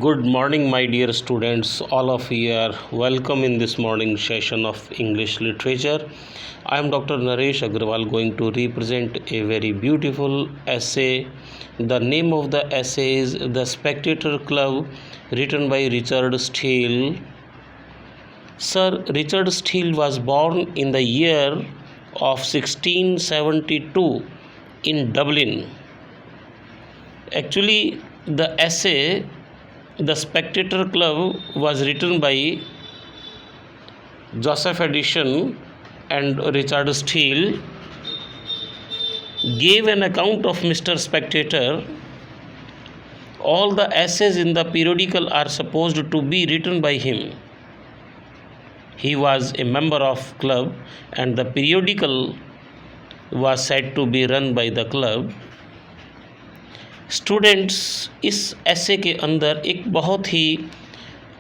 Good morning, my dear students. All of you are welcome in this morning session of English literature. I am Dr. Naresh Agrawal going to represent a very beautiful essay. The name of the essay is The Spectator Club, written by Richard Steele. Sir Richard Steele was born in the year of 1672 in Dublin. Actually, the essay The Spectator Club was written by Joseph Addison, and Richard Steele gave an account of Mr. Spectator. All the essays in the periodical are supposed to be written by him. He was a member of club and the periodical was said to be run by the club. Students, इस ऐसे के अंदर एक बहुत ही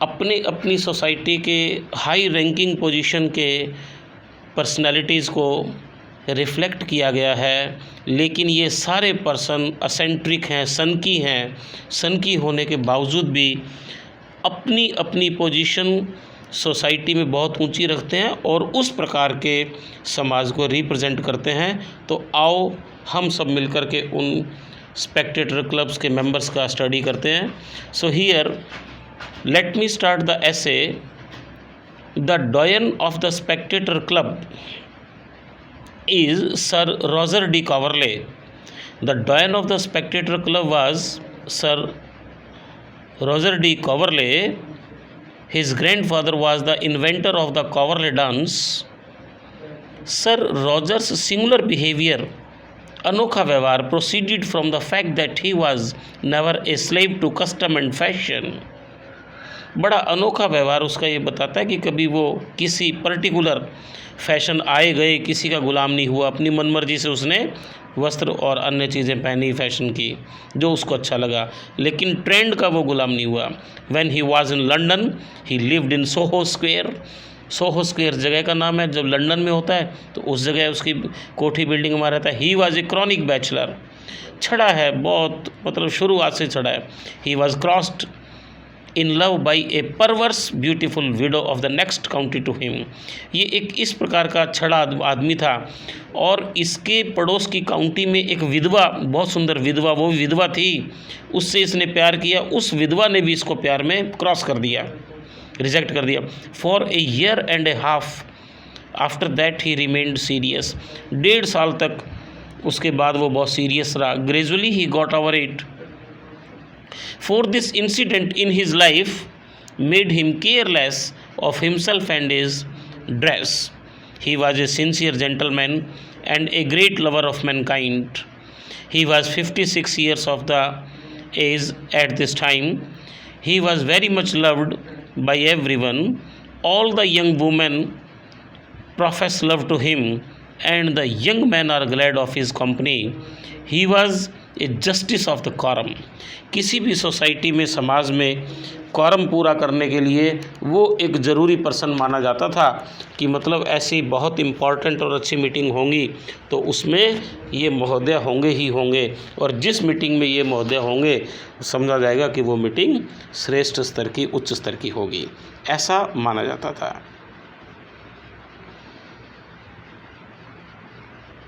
अपनी society के high ranking position के personalities को रिफ्लेक्ट किया गया है, लेकिन ये सारे पर्सन असेंट्रिक हैं, सनकी होने के बावजूद भी अपनी अपनी पोजीशन सोसाइटी में बहुत ऊंची रखते हैं और उस प्रकार के समाज को रिप्रेजेंट करते हैं। तो आओ हम सब मिलकर के उन स्पेक्टेटर क्लब्स के मेंबर्स का स्टडी करते हैं। So here let me start the essay. The डॉयन of the Spectator club is Sir Roger de Coverley. The doyen of the Spectator Club was Sir Roger de Coverley. His grandfather was the inventor of the Coverley dance. Sir Roger's singular behavior, अनोखा व्यवहार, proceeded from the fact that he was never a slave to custom and fashion. बड़ा अनोखा व्यवहार उसका ये बताता है कि कभी वो किसी पर्टिकुलर फैशन आए गए किसी का गुलाम नहीं हुआ। अपनी मनमर्जी से उसने वस्त्र और अन्य चीज़ें पहनी, फैशन की जो उसको अच्छा लगा, लेकिन ट्रेंड का वो गुलाम नहीं हुआ। When he was in London he lived in Soho square. Soho square जगह का नाम है, जब लंदन में होता है तो उस जगह उसकी कोठी बिल्डिंग में रहता है। He was a chronic bachelor, छड़ा है बहुत, मतलब शुरुआत से छड़ा है। He was crossed in love by a perverse beautiful widow of the next county to him. ये एक इस प्रकार का छड़ा आदमी था और इसके पड़ोस की काउंटी में एक विधवा, बहुत सुंदर विधवा, वो विधवा थी, उससे इसने प्यार किया। उस विधवा ने भी इसको प्यार में क्रॉस कर दिया, रिजेक्ट कर दिया। For a year and A half after that he remained serious. 1.5 साल तक उसके बाद वो बहुत सीरियस रहा। Gradually he got over it. For this incident in his life made him careless of himself and his dress. He was a sincere gentleman and a great lover of mankind. He was 56 years of the age at this time. He was very much loved by everyone. All the young women profess love to him and the young men are glad of his company. He was A justice of the quorum. किसी भी society में, समाज में quorum पूरा करने के लिए वो एक ज़रूरी पर्सन माना जाता था कि मतलब ऐसी बहुत इम्पॉर्टेंट और अच्छी मीटिंग होंगी तो उसमें ये महोदय होंगे ही होंगे, और जिस मीटिंग में ये महोदय होंगे समझा जाएगा कि वो मीटिंग श्रेष्ठ स्तर की, उच्च स्तर की होगी, ऐसा माना जाता था।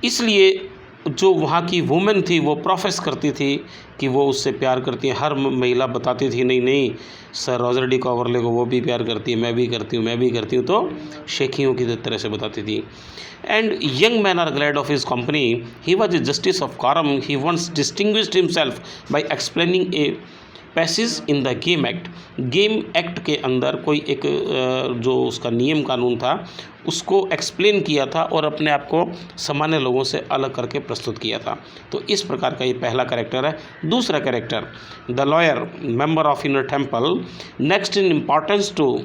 इसलिए जो वहाँ की वुमेन थी वो प्रोफेस करती थी कि वो उससे प्यार करती हैं। हर महिला बताती थी नहीं सर रॉजर डी कॉवरले को वो भी प्यार करती है, मैं भी करती हूँ, तो शेखियों की तरह से बताती थी। And young man are glad of his company. He was a justice of quorum. He once distinguished himself by explaining a passage in the game act. Game act के अंदर कोई एक जो उसका नियम कानून था उसको एक्सप्लेन किया था और अपने आप को सामान्य लोगों से अलग करके प्रस्तुत किया था। तो इस प्रकार का ये पहला कैरेक्टर है। दूसरा character the lawyer, member of Inner Temple. Next in importance to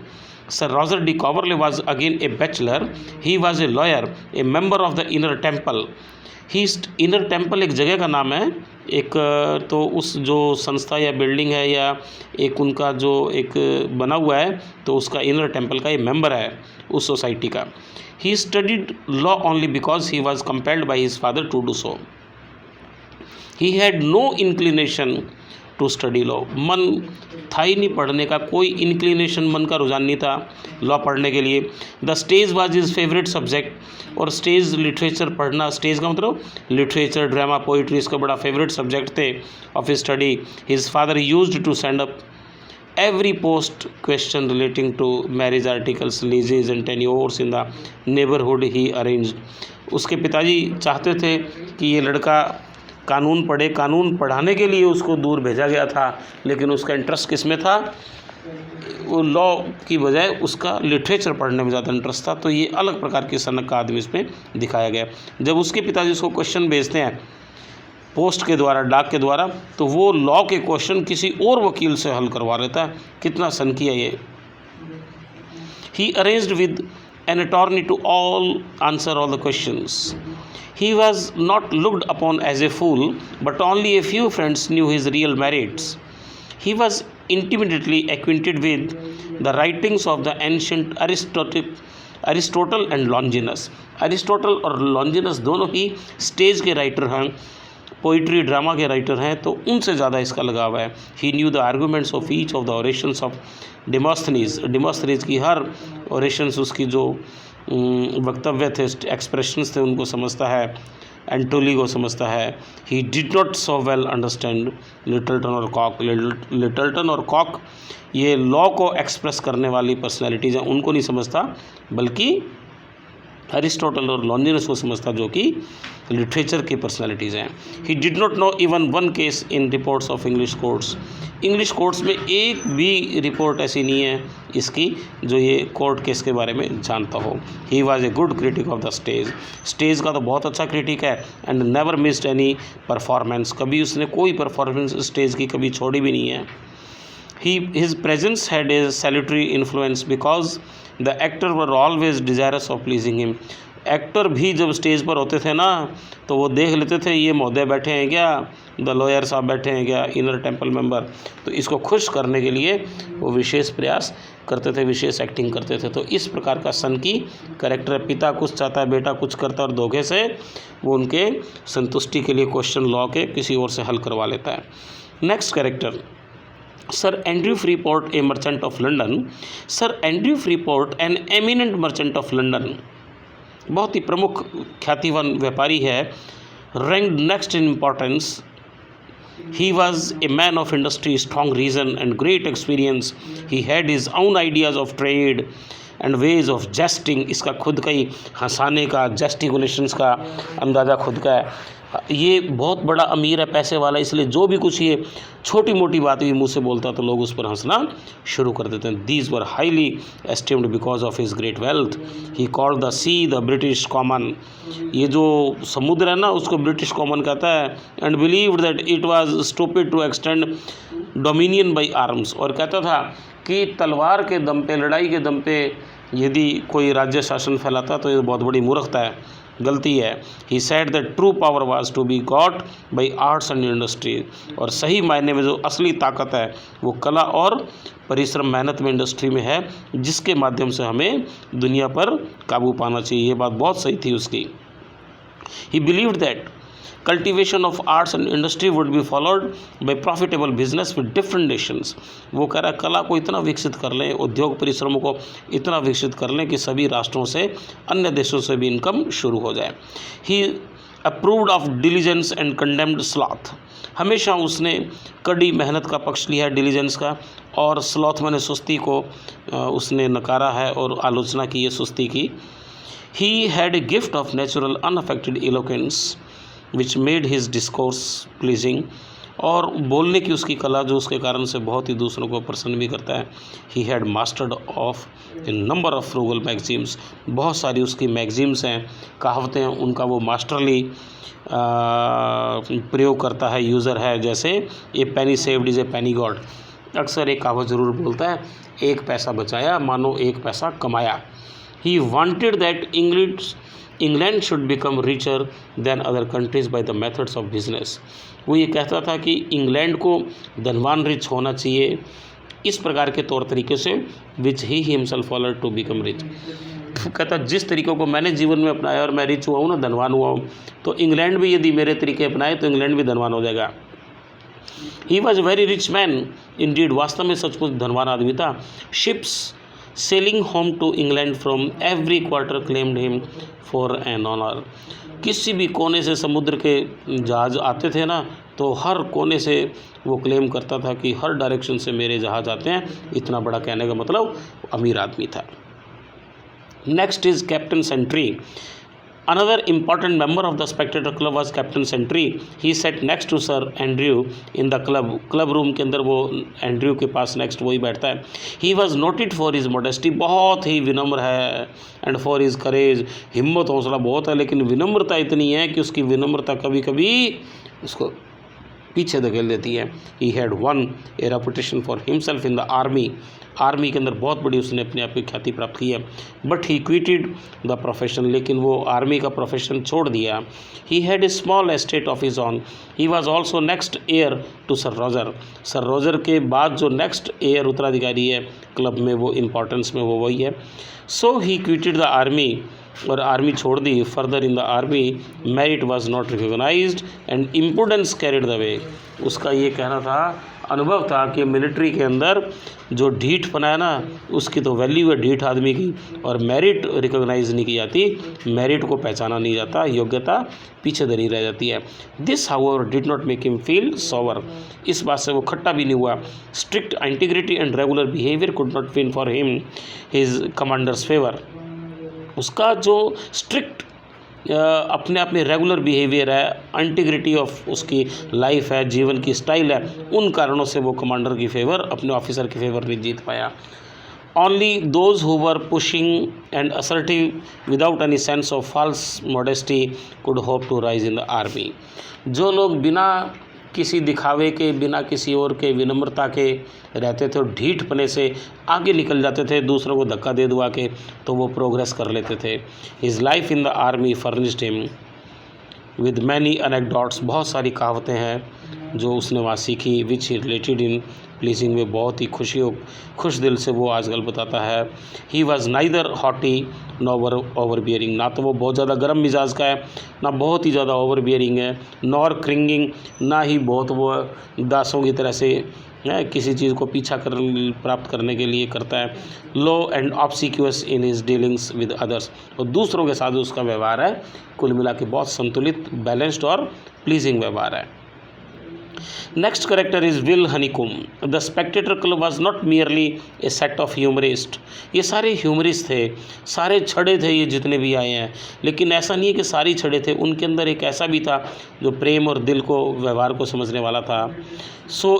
sir Roger de Coverley was again a bachelor. He was a lawyer, a member of the Inner Temple. He Inner Temple एक जगह का नाम है, एक तो उस जो संस्था या बिल्डिंग है या एक उनका जो एक बना हुआ है तो उसका इनर टेम्पल का ये मेंबर है उस सोसाइटी का। He studied law only because he was compelled by his father to do so. He had no inclination to study law. मन था ही नहीं पढ़ने का, कोई इंक्लिनेशन, मन का रुझान नहीं था लॉ पढ़ने के लिए। The stage was his favourite subject, और स्टेज लिटरेचर पढ़ना, स्टेज का मतलब लिटरेचर, ड्रामा, पोइट्री, इसका बड़ा फेवरेट सब्जेक्ट थे of study. His father used to send up every post question relating to marriage articles, leases and tenures in the neighborhood he arranged। उसके पिताजी चाहते थे कि ये लड़का कानून पढ़े, कानून पढ़ाने के लिए उसको दूर भेजा गया था, लेकिन उसका इंटरेस्ट किस में था, वो लॉ की बजाय उसका लिटरेचर पढ़ने में ज़्यादा इंटरेस्ट था। तो ये अलग प्रकार की सनक का आदमी इसमें दिखाया गया। जब उसके पिताजी उसको क्वेश्चन भेजते हैं पोस्ट के द्वारा, डाक के द्वारा, तो वो लॉ के क्वेश्चन किसी और वकील से हल करवा लेता है। कितना सनकी है ये। He arranged with an attorney to all answer all the questions. He was not looked upon as a fool, but only a few friends knew his real merits. He was intimately acquainted with the writings of the ancient Aristotle and Longinus। Aristotle और Longinus दोनों ही stage के writer हैं, poetry, drama के writer हैं, तो उनसे ज़्यादा इसका लगाव है। He knew the arguments of each of the orations of Demosthenes. Demosthenes की हर ओरेशंस, उसकी जो वक्तव्य थे, एक्सप्रेशंस थे, उनको समझता है। एंटोली को समझता है। He did not so well understand Littleton और कॉक। लिटलटन और कॉक ये लॉ को एक्सप्रेस करने वाली पर्सनैलिटीज़ हैं, उनको नहीं समझता, बल्कि अरिस्टोटल और लॉन्जिनस को समझता, जो कि लिटरेचर की पर्सनैलिटीज़ हैं। ही did not know even one case in reports of English courts. English courts में एक भी रिपोर्ट ऐसी नहीं है इसकी जो ये कोर्ट केस के बारे में जानता हो। ही was a good critic of the stage. Stage का तो बहुत अच्छा क्रिटिक है। And never missed any performance. कभी उसने कोई परफॉर्मेंस स्टेज की कभी छोड़ी भी नहीं है। His presence had a salutary influence because the actor were always desirous of pleasing him। Actor भी जब स्टेज पर होते थे ना, तो वो देख लेते थे ये महोदय बैठे हैं क्या, द लॉयर साहब बैठे हैं क्या, इनर टेम्पल मेंबर, तो इसको खुश करने के लिए वो विशेष प्रयास करते थे, विशेष एक्टिंग करते थे। तो इस प्रकार का सन की कैरेक्टर है। पिता कुछ चाहता है, बेटा कुछ करता है, और धोखे से वो उनके संतुष्टि के लिए क्वेश्चन लॉ के किसी और से हल करवा लेता है। Next character, sir Andrew Freeport, a merchant of London. Sir Andrew Freeport an eminent merchant of London, बहुत ही प्रमुख ख्यातिवान व्यापारी है। Ranked next in importance. He was a man of industry, strong reason and great experience. He had his own ideas of trade and ways of jesting. इसका खुद का ही हंसाने का, जेस्टिकुलेशंस का अंदाज़ा खुद का है। ये बहुत बड़ा अमीर है, पैसे वाला, इसलिए जो भी कुछ ये छोटी मोटी बात भी मुँह से बोलता तो लोग उस पर हंसना शुरू कर देते हैं। These were highly esteemed because of his great wealth. He called the see the British common. ये जो समुद्र है ना, उसको ब्रिटिश कॉमन कहता है। And believed that it was stupid to extend dominion by arms. और कहता था कि तलवार के दम पे, लड़ाई के दम पे यदि कोई राज्य शासन फैलाता तो ये बहुत बड़ी मूर्खता है, गलती है। He said that true power was to be got by arts and industry. और सही मायने में जो असली ताकत है वो कला और परिश्रम, मेहनत में, इंडस्ट्री में है, जिसके माध्यम से हमें दुनिया पर काबू पाना चाहिए। ये बात बहुत सही थी उसकी। ही believed that cultivation of arts and industry would be followed by profitable business with different Nations. वो कह रहा है कला को इतना विकसित कर लें, उद्योग परिश्रमों को इतना विकसित कर लें कि सभी राष्ट्रों से, अन्य देशों से भी इनकम शुरू हो जाए। He approved of diligence and condemned sloth. हमेशा उसने कड़ी मेहनत का पक्ष लिया है, डिलीजेंस का, और स्लॉथ मैंने सुस्ती को उसने नकारा है और आलोचना की है सुस्ती की। He had a gift of natural unaffected eloquence which made his discourse pleasing. और बोलने की उसकी कला जो उसके कारण से बहुत ही दूसरों को प्रसन्न भी करता है। He had mastered of a number of frugal maxims. बहुत सारी उसकी मैगजीम्स हैं, कहावतें हैं, उनका वो मास्टरली प्रयोग करता है, यूज़र है। जैसे a penny saved is a penny got. अक्सर एक कहावत ज़रूर बोलता है, एक पैसा बचाया मानो एक पैसा कमाया। He wanted that England should become richer than other countries by the methods of business. वो ये कहता था कि इंग्लैंड को धनवान, रिच होना चाहिए इस प्रकार के तौर तरीके से, which he himself followed to become rich. कहता जिस तरीक़ों को मैंने जीवन में अपनाया और मैं रिच हुआ हूँ ना, धनवान हुआ हूँ, तो इंग्लैंड भी यदि मेरे तरीके अपनाए तो इंग्लैंड भी धनवान हो जाएगा। He was very rich man indeed, वास्तव में सचमुच धनवान आदमी था। Ships sailing home to England from every quarter claimed him for an honour, किसी भी कोने से समुद्र के जहाज़ आते थे ना, तो हर कोने से वो क्लेम करता था कि हर डायरेक्शन से मेरे जहाज़ आते हैं। इतना बड़ा कहने का मतलब अमीर आदमी था। Next is captain Sentry. Another important member of the Spectator Club was Captain Sentry. He sat next to Sir Andrew in the club room के अंदर वो एंड्रयू के पास नेक्स्ट वही बैठता है। He was noted for his modesty, बहुत ही विनम्र है, and for his courage, हिम्मत हौसला बहुत है, लेकिन विनम्रता इतनी है कि उसकी विनम्रता कभी कभी उसको पीछे धकेल देती है। He had won a reputation for himself in the army. Army के अंदर बहुत बड़ी उसने अपने आप की ख्याति प्राप्त की है। But he quitted the profession, लेकिन वो आर्मी का प्रोफेशन छोड़ दिया। He had a small estate of his own. He was also next heir to sir Roger. Sir Roger के बाद जो नेक्स्ट एयर उत्तराधिकारी है क्लब में, वो इम्पोर्टेंस में वो वही है। So he quitted the army, और आर्मी छोड़ दी। Further in the army merit was not recognised and importance carried the way. उसका ये कहना था, अनुभव था कि मिलिट्री के अंदर जो ढीठपना है ना, उसकी तो वैल्यू है ढीठ आदमी की, और मेरिट रिकॉग्नाइज नहीं की जाती, मेरिट को पहचाना नहीं जाता, योग्यता पीछे धरी रह जाती है। This however did not make him feel sour, इस बात से वो खट्टा भी नहीं हुआ। Strict integrity and regular behaviour could not win for him his commander's favour. उसका जो स्ट्रिक्ट अपने आप में रेगुलर बिहेवियर है, इंटीग्रिटी ऑफ उसकी लाइफ है, जीवन की स्टाइल है, उन कारणों से वो कमांडर की फेवर, अपने ऑफिसर की फेवर नहीं जीत पाया। Only those who were pushing and assertive without any sense of false modesty could hope to rise in the army. जो लोग बिना किसी दिखावे के, बिना किसी और के विनम्रता के रहते थे और ढीठपने से आगे निकल जाते थे, दूसरों को धक्का दे दुआ के, तो वो प्रोग्रेस कर लेते थे। His life in the army furnished him with many anecdotes, बहुत सारी कहावतें हैं जो उसने वहाँ सीखी, विच ही रिलेटेड इन प्लीजिंग में, बहुत ही खुश दिल से वो आजकल बताता है। He was neither haughty nor overbearing, ना तो वो बहुत ज़्यादा गर्म मिजाज का है, ना बहुत ही ज़्यादा ओवर बियरिंग है, नॉर क्रिंगिंग, ना ही बहुत वो दासों की तरह से किसी चीज़ को पीछा प्राप्त करने के लिए करता है। Low and obsequious in his dealings with others, और दूसरों के साथ उसका व्यवहार है कुल मिला के बहुत संतुलित, बैलेंस्ड और प्लीजिंग व्यवहार है। Next character is Will Honeycomb. The Spectator Club was not merely a set of humorists. ये सारे ह्यूमरिस्ट थे, सारे छड़े थे ये जितने भी आए हैं, लेकिन ऐसा नहीं है कि सारी छड़े थे, उनके अंदर एक ऐसा भी था जो प्रेम और दिल को, व्यवहार को समझने वाला था।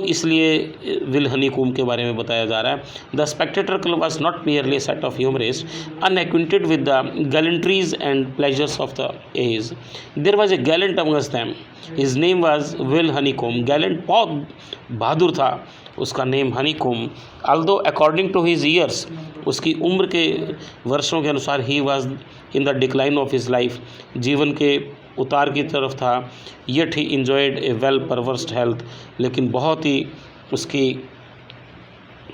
इसलिए विल हनीकॉम्ब के बारे में बताया जा रहा है। The Spectator club was not merely a set of humorist unacquainted with the gallantries and pleasures of the age. There was a gallant amongst them, his name was Will Honeycomb. Gallant बहुत बहादुर था, उसका name Honeycomb. Although according to his years, उसकी उम्र के वर्षों के अनुसार, he was in the decline of his life, जीवन के उतार की तरफ था। Yet he enjoyed A well परवर्स्ड health, लेकिन बहुत ही उसकी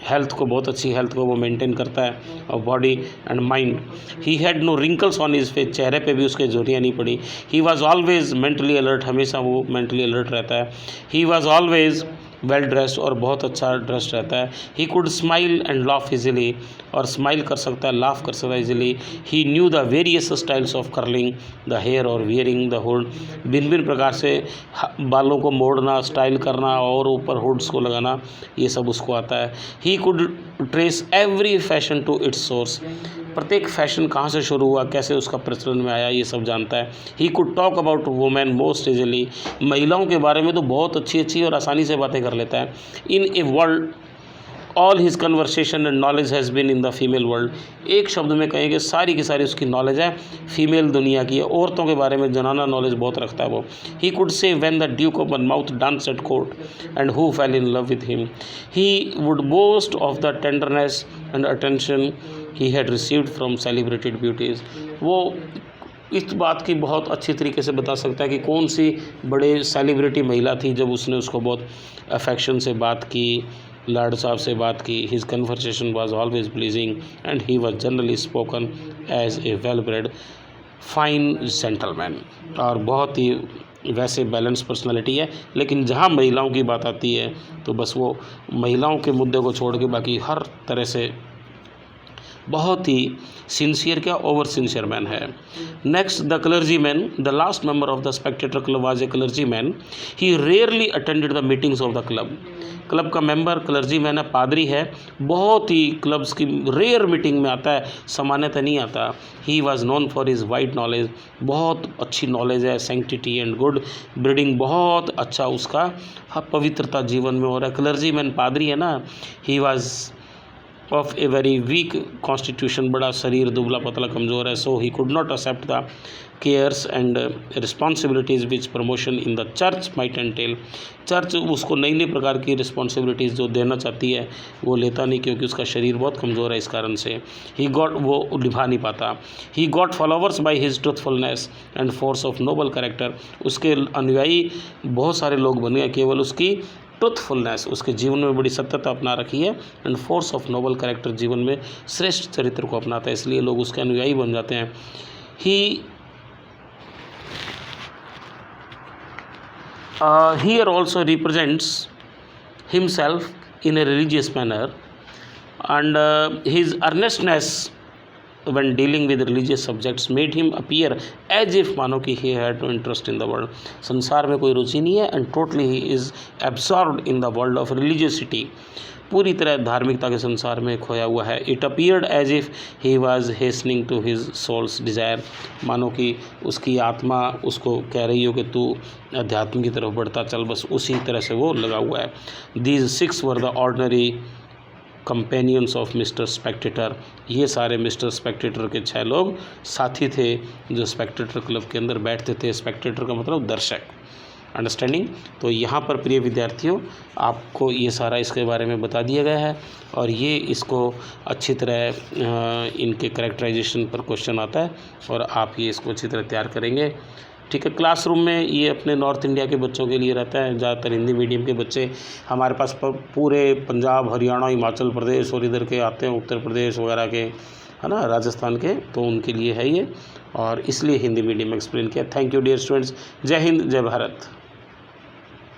हेल्थ को, बहुत अच्छी हेल्थ को वो मेंटेन करता है, और body and mind. He had no wrinkles on his face, चेहरे पे भी उसके झुर्रियाँ नहीं पड़ी। He was always mentally alert, हमेशा वो मेंटली अलर्ट रहता है। He was always well dressed, और बहुत अच्छा ड्रेस्ड रहता है। He could smile and laugh easily, और स्माइल कर सकता है, लाफ कर सकता है easily. He knew the various styles of curling the hair और वियरिंग द हुड, भिन्न भिन्न प्रकार से बालों को मोड़ना, स्टाइल करना और ऊपर हुड्स को लगाना, ये सब उसको आता है। He could trace every fashion to its source, प्रत्येक फैशन कहाँ से शुरू हुआ, कैसे उसका प्रचलन में आया, ये सब जानता है। He could talk about women most easily, महिलाओं के बारे में तो बहुत अच्छी अच्छी और आसानी से बातें कर लेता है। In a world all his conversation and knowledge has been in the female world, एक शब्द में कहें कि सारी की सारी उसकी नॉलेज है फीमेल दुनिया की है, औरतों के बारे में जनाना नॉलेज बहुत रखता है वो। He could say when the Duke of mouth dance at court and who fail in love with him, he would boast of the tenderness and attention he had received from celebrated beauties. वो इस बात की बहुत अच्छी तरीके से बता सकता है कि कौन सी बड़े सेलिब्रिटी महिला थी जब उसने उसको बहुत अफेक्शन से बात की, लॉर्ड साहब से बात की। His conversation was always pleasing and he was generally spoken as a well bred fine gentleman, और बहुत ही वैसे बैलेंस पर्सनालिटी है, लेकिन जहाँ महिलाओं की बात आती है तो बस वो महिलाओं के मुद्दे को छोड़ के बाकी हर तरह से बहुत ही सिंसियर क्या ओवर सिंसियर मैन है। Next the clergy man, the last member of the Spectator club was a clergy man. He rarely attended the meetings of the club. Club का मेंबर क्लर्जी मैन है, पादरी है, बहुत ही clubs की rare meeting में आता है, सामान्यतः नहीं आता। He was known for his wide knowledge, बहुत अच्छी नॉलेज है, सेंक्टिटी एंड गुड ब्रीडिंग, बहुत अच्छा उसका पवित्रता जीवन में हो रहा है। क्लर्जी मैन पादरी है ना, he was of a very weak constitution, बड़ा शरीर दुबला पतला कमज़ोर है। So he could not accept the cares and responsibilities which promotion in the church might entail. Church उसको नई नई प्रकार की रिस्पॉन्सिबिलिटीज़ जो देना चाहती है वो लेता नहीं, क्योंकि उसका शरीर बहुत कमज़ोर है, इस कारण से ही गॉट वो निभा नहीं पाता। He got followers by his truthfulness and force of noble character. उसके अनुयायी बहुत सारे लोग बन गए केवल उसकी ट्रुथफुलनेस, उसके जीवन में बड़ी सत्यता अपना रखी है, and force of noble character, जीवन में श्रेष्ठ चरित्र को अपनाता है, इसलिए लोग उसके अनुयायी बन जाते हैं। ही here also represents himself in a religious manner, and his earnestness when dealing with religious subjects made him appear as if मानो कि he had no interest in the world, संसार में कोई रुचि नहीं है, and totally he is absorbed in the world of religiosity, पूरी तरह धार्मिकता के संसार में खोया हुआ है। It appeared as if he was hastening to his soul's desire, मानो कि उसकी आत्मा उसको कह रही हो कि तू अध्यात्म की तरफ बढ़ता चल, बस उसी तरह से वो लगा हुआ है। These 6 were the ordinary companions of mister Spectator, ये सारे मिस्टर स्पेक्टेटर के 6 लोग साथी थे जो स्पेक्टेटर क्लब के अंदर बैठते थे। स्पेक्टेटर का मतलब दर्शक, अंडरस्टैंडिंग। तो यहाँ पर प्रिय विद्यार्थियों आपको ये सारा इसके बारे में बता दिया गया है, और ये इसको अच्छी तरह इनके कैरेक्टराइजेशन पर क्वेश्चन आता है, और आप ये इसको अच्छी तरह तैयार करेंगे, ठीक है। क्लासरूम में ये अपने नॉर्थ इंडिया के बच्चों के लिए रहता है, ज़्यादातर हिंदी मीडियम के बच्चे हमारे पास पूरे पंजाब, हरियाणा, हिमाचल प्रदेश और इधर के आते हैं, उत्तर प्रदेश वगैरह के, है ना, राजस्थान के, तो उनके लिए है ये, और इसलिए हिंदी मीडियम में एक्सप्लेन किया। थैंक यू डियर स्टूडेंट्स, जय हिंद, जय भारत।